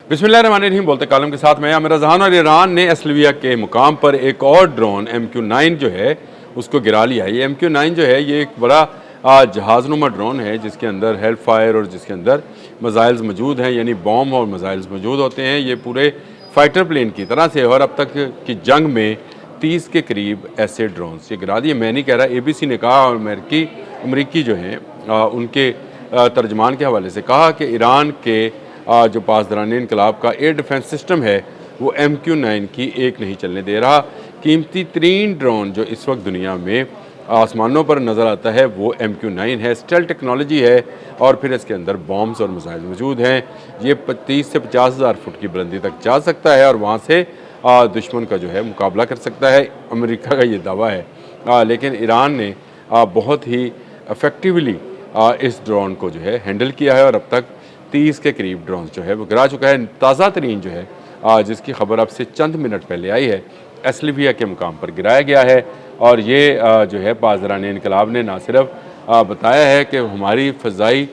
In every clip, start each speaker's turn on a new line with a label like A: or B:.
A: बिस्मिल्लाहिर्रहमानिर्रहीम बोलते कालम के साथ मैं आमिर रज़ान। और ईरान ने एसलिविया के मुकाम पर एक और ड्रोन MQ-9 जो है उसको गिरा लिया है। ये MQ-9 जो है ये एक बड़ा जहाज़नुमा ड्रोन है जिसके अंदर हेल्प फायर और जिसके अंदर मिसाइल्स मौजूद हैं, यानी बॉम्ब और मिसाइल्स मौजूद होते हैं। ये पूरे फाइटर प्लेन की तरह से, और अब तक की जंग में 30 के करीब ऐसे ड्रोन्स ये गिरा दिए। मैं नहीं कह रहा, ABC ने कहा और अमरीकी जो हैं उनके तर्जमान के हवाले से कहा कि ईरान के जो पासदारान इनकलाब का एयर डिफेंस सिस्टम है वो MQ-9 की एक नहीं चलने दे रहा। कीमती तरीन ड्रोन जो इस वक्त दुनिया में आसमानों पर नज़र आता है वो MQ-9 है। स्टेल टेक्नोलॉजी है और फिर इसके अंदर बॉम्ब्स और मिसाइल मौजूद हैं। ये 30 से 50 हज़ार फुट की बुलंदी तक जा सकता है और वहाँ से दुश्मन का जो है मुकाबला कर सकता है। अमेरिका का ये दावा है, लेकिन ईरान ने बहुत ही इफ़ेक्टिवली इस ड्रोन को जो है हैंडल किया है और अब तक 30 के करीब ड्रोन जो है वो गिरा चुका है। ताज़ा तरीन जो है जिसकी खबर अब से चंद मिनट पहले आई है, एसलिविया के मुकाम पर गिराया गया है। और ये जो है पासदारान इनकलाब ने ना सिर्फ बताया है कि हमारी फ़ज़ाई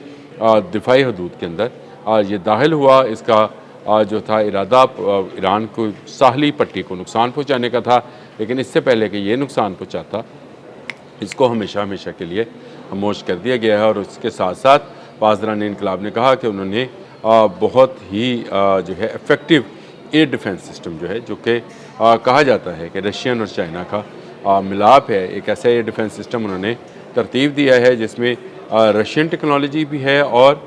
A: दिफाई हदूद के अंदर ये दाखिल हुआ, इसका जो था इरादा ईरान को साहली पट्टी को नुकसान पहुँचाने का था, लेकिन इससे पहले कि ये नुकसान पहुँचाता इसको हमेशा हमेशा के लिए खामोश कर दिया गया है। और उसके साथ साथ पासदारान इनकलाब ने कहा कि उन्होंने बहुत ही जो है इफ़ेक्टिव एयर डिफेंस सिस्टम जो है, जो कि कहा जाता है कि रशियन और चाइना का मिलाप है, एक ऐसा एयर डिफेंस सिस्टम उन्होंने तरतीब दिया है जिसमें रशियन टेक्नोलॉजी भी है और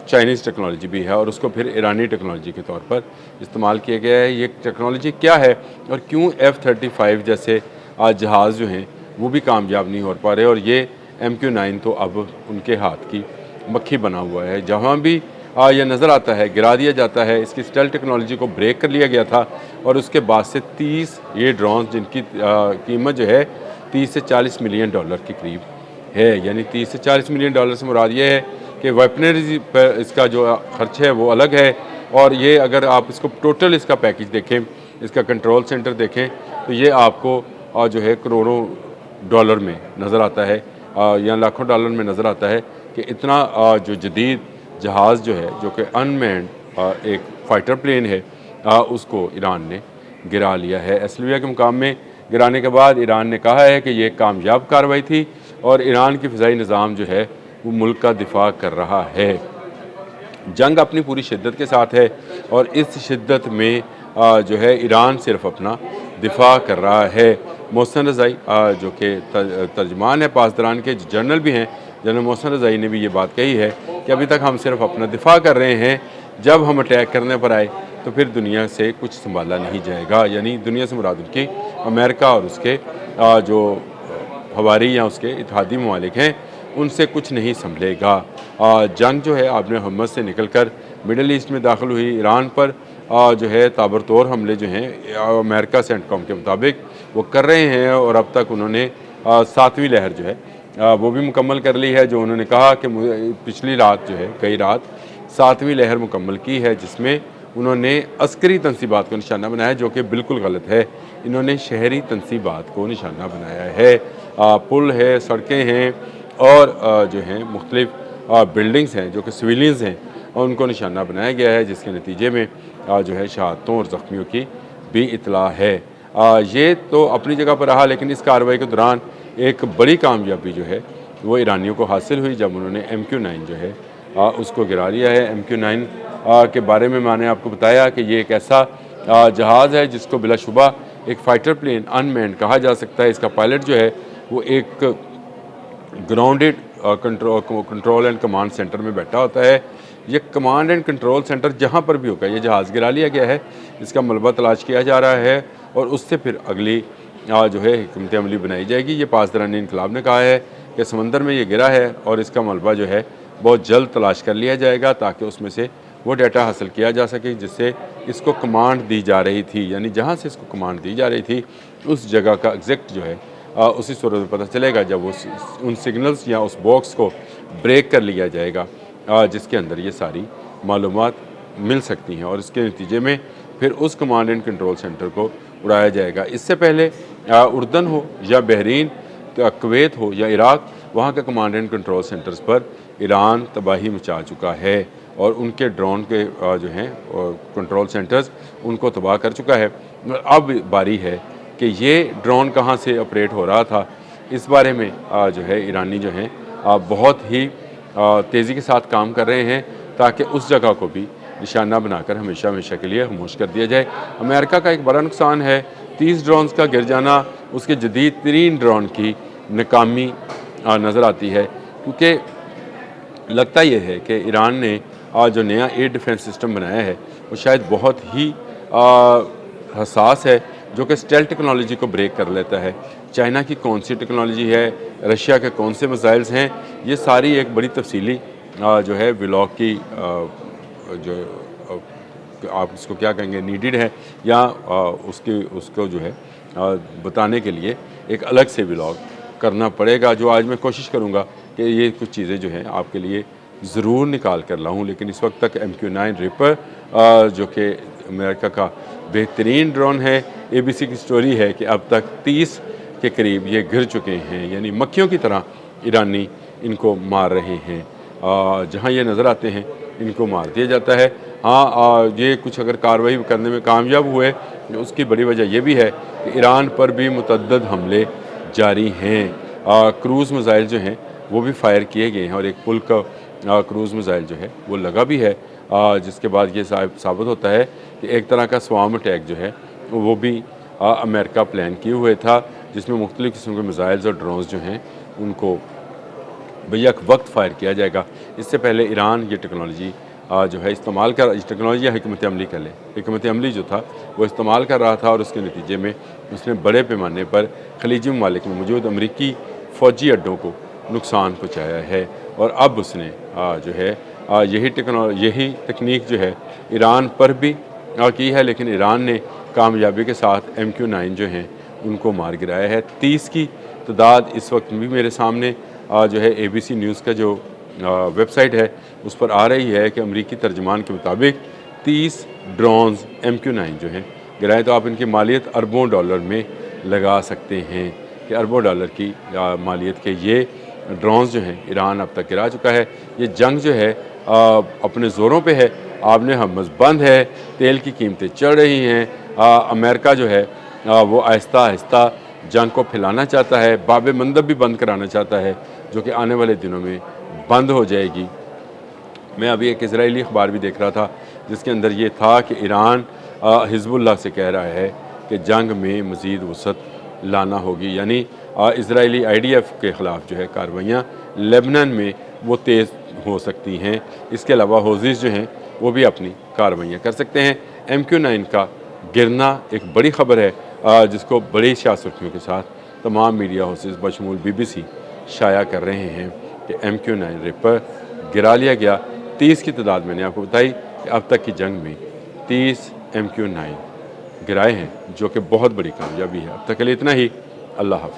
A: चाइनीज़ टेक्नोलॉजी भी है और उसको फिर ईरानी टेक्नोलॉजी के तौर पर इस्तेमाल किया गया है। ये टेक्नोलॉजी क्या है और क्यों F-35 जैसे जहाज़ जो हैं वो भी कामयाब नहीं हो पा रहे, और ये MQ-9 तो अब उनके हाथ की मक्खी बना हुआ है। जहाँ भी यह नज़र आता है गिरा दिया जाता है। इसकी स्टेल टेक्नोलॉजी को ब्रेक कर लिया गया था और उसके बाद से 30 ये ड्रोन जिनकी कीमत जो है 30 से 40 मिलियन डॉलर के करीब है, यानी 30 से 40 मिलियन डॉलर से मुराद ये है कि वेपनरी पर इसका जो खर्च है वो अलग है। और ये अगर आप इसको टोटल इसका पैकेज देखें, इसका कंट्रोल सेंटर देखें, तो ये आपको जो है करोड़ों डॉलर में नज़र आता है या लाखों डॉलर में नज़र आता है कि इतना जो जदीद जहाज़ जो है, जो कि अनमैन्ड एक फ़ाइटर प्लेन है, उसको ईरान ने गिरा लिया है। एसलिविया के मुकाम में गिराने के बाद ईरान ने कहा है कि ये कामयाब कार्रवाई थी और ईरान की फ़िज़ाई निज़ाम जो है वो मुल्क का दिफा कर रहा है। जंग अपनी पूरी शिद्दत के साथ है और इस शिद्दत में जो है ईरान सिर्फ अपना दिफा कर रहा है। मोहसिन रज़ाई जो कि तर्जमान है पासदारान के, जनरल भी हैं, जनरल मोहसिन रज़ाई ने भी ये बात कही है कि अभी तक हम सिर्फ अपना दिफा कर रहे हैं, जब हम अटैक करने पर आए तो फिर दुनिया से कुछ संभाला नहीं जाएगा। यानी दुनिया से मुराद उनकी अमेरिका और उसके जो हवारी या उसके इत्तेहादी ममालिक हैं उनसे कुछ नहीं संभलेगा। जंग जो है आपने हमत से निकल कर मिडल ईस्ट में दाखिल हुई। ईरान पर जो है ताबड़तोड़ हमले जो हैं अमेरिका सेंटकॉम के मुताबिक वो कर रहे हैं और अब तक उन्होंने 7वीं लहर जो है वो भी मुकम्मल कर ली है। जो उन्होंने कहा कि पिछली रात जो है कई रात 7वीं लहर मुकम्मल की है, जिसमें उन्होंने अस्करी तनसीबात को निशाना बनाया, जो कि बिल्कुल गलत है। इन्होंने शहरी तनसीबात को निशाना बनाया है। पुल है, सड़कें हैं और जो हैं मुख्तलिफ बिल्डिंग्स हैं जो कि सिविलियंस हैं और उनको निशाना बनाया गया है, जिसके नतीजे में जो है शहादतों और ज़ख्मियों की भी इतला है। ये तो अपनी जगह पर रहा, लेकिन इस कार्रवाई के दौरान एक बड़ी कामयाबी जो है वो ईरानियों को हासिल हुई जब उन्होंने MQ-9 जो है उसको गिरा लिया है। MQ-9 के बारे में मैंने आपको बताया कि ये एक ऐसा जहाज़ है जिसको बिलाशुबा एक फ़ाइटर प्लेन अनमैन्ड कहा जा सकता है। इसका पायलट जो है वो एक grounded control and command centre में बैठा होता है। ये कमांड एंड कंट्रोल सेंटर जहाँ पर भी होगा, ये जहाज़ गिरा लिया गया है, इसका मलबा तलाश किया जा रहा है और उससे फिर अगली जो है हिकमत अमली बनाई जाएगी। ये पासदारान इनकलाब ने कहा है कि समंदर में ये गिरा है और इसका मलबा जो है बहुत जल्द तलाश कर लिया जाएगा ताकि उसमें से वो डाटा हासिल किया जा सके जिससे इसको कमांड दी जा रही थी, यानी जहाँ से इसको कमांड दी जा रही थी उस जगह का एग्जैक्ट जो है उसी सूरत में पता चलेगा जब वो उन सिग्नल्स या उस बॉक्स को ब्रेक कर लिया जाएगा जिसके अंदर ये सारी मालूमात मिल सकती हैं और इसके नतीजे में फिर उस कमांड एंड कंट्रोल सेंटर को उड़ाया जाएगा। इससे पहले उर्दन हो या बहरीन, कुवैत हो या इराक, वहाँ के कमांड एंड कंट्रोल सेंटर्स पर ईरान तबाही मचा चुका है और उनके ड्रोन के जो हैं कंट्रोल सेंटर्स उनको तबाह कर चुका है। अब बारी है कि ये ड्रोन कहाँ से ऑपरेट हो रहा था, इस बारे में जो है ईरानी जो हैं बहुत ही तेज़ी के साथ काम कर रहे हैं ताकि उस जगह को भी निशाना बनाकर हमेशा हमेशा के लिए खामोश कर दिया जाए। अमेरिका का एक बड़ा नुकसान है 30 ड्रोन्स का गिर जाना, उसके जदीद तरीन ड्रोन की नाकामी नज़र आती है, क्योंकि लगता यह है कि ईरान ने जो नया एयर डिफेंस सिस्टम बनाया है वो शायद बहुत ही हसास है, जो कि स्टेल्थ टेक्नोलॉजी को ब्रेक कर लेता है। चाइना की कौन सी टेक्नोलॉजी है, रशिया के कौन से मिसाइल्स हैं, ये सारी एक बड़ी तफसीली जो है व्लॉग की जो आप इसको क्या कहेंगे नीडेड है, या उसको जो है बताने के लिए एक अलग से व्लॉग करना पड़ेगा, जो आज मैं कोशिश करूँगा कि ये कुछ चीज़ें जो हैं आपके लिए ज़रूर निकाल कर लाऊँ। लेकिन इस वक्त तक MQ-9 रिपर जो कि अमेरिका का बेहतरीन ड्रोन है, ABC की स्टोरी है कि अब तक 30 के करीब ये गिर चुके हैं, यानी मक्खियों की तरह ईरानी इनको मार रहे हैं। जहाँ ये नज़र आते हैं इनको मार दिया जाता है। हाँ, ये कुछ अगर कार्रवाई करने में कामयाब हुए, उसकी बड़ी वजह यह भी है कि ईरान पर भी मुतअद्दिद हमले जारी हैं। क्रूज़ मिसाइल जो हैं वो भी फायर किए गए हैं और एक पुल का क्रूज़ मिसाइल जो है वो लगा भी है, जिसके बाद ये साबित होता है कि एक तरह का स्वार्म अटैक जो है वो भी अमेरिका प्लान किए हुए था, जिसमें मुख्तलिफ़ किस्म के मिसाइल्स और ड्रोन्स जो हैं उनको बेयक वक्त फायर किया जाएगा। इससे पहले ईरान ये टेक्नोलॉजी जो है इस्तेमाल कर, इस टेक्नोलॉजी या हिकमत अमली कर ले, हिकमत अमली जो था वो इस्तेमाल कर रहा था और उसके नतीजे में उसने बड़े पैमाने पर खलीजी ममालिक में मौजूद अमरीकी फ़ौजी अड्डों को नुकसान पहुँचाया है। और अब उसने जो है यही तकनीक जो है ईरान पर भी की है, लेकिन ईरान ने कामयाबी के साथ MQ-9 जो हैं उनको मार गिराया है। 30 की तादाद इस वक्त भी मेरे सामने जो है ABC न्यूज़ का जो वेबसाइट है उस पर आ रही है कि अमरीकी तर्जमान के मुताबिक 30 ड्रोन्स MQ-9 जो हैं गिराए। तो आप इनकी मालियत अरबों डॉलर में लगा सकते हैं कि अरबों डॉलर की मालियत के ये ड्रोन्स जो हैं ईरान अब तक गिरा चुका है। ये जंग जो है अपने ज़ोरों पे है, आपने हमस बंद है, तेल की कीमतें चढ़ रही हैं। अमेरिका जो है वो आहिस्ता आहिस्ता जंग को फैलाना चाहता है, बाब मंदब भी बंद कराना चाहता है, जो कि आने वाले दिनों में बंद हो जाएगी। मैं अभी एक इजरायली अखबार भी देख रहा था जिसके अंदर ये था कि ईरान हिज़्बुल्लाह से कह रहा है कि जंग में मज़ीद वसअत लाना होगी, यानी इजरायली IDF के ख़िलाफ़ जो है कार्रवाइयाँ लेबनान में वो तेज़ हो सकती हैं। इसके अलावा हौज़ीज़ जो हैं वो भी अपनी कार्रवाइयाँ कर सकते हैं। MQ-9 का गिरना एक बड़ी ख़बर है जिसको बड़ी सियासतियों के साथ तमाम मीडिया हाउसेस बशमूल BBC शाया कर रहे हैं कि MQ-9 रिपर गिरा लिया गया। 30 की तादाद मैंने आपको बताई कि अब तक की जंग में 30 MQ-9 गिराए हैं, जो कि बहुत बड़ी कामयाबी है। अब तक के लिए इतना ही। अल्लाह हाफ़िज़।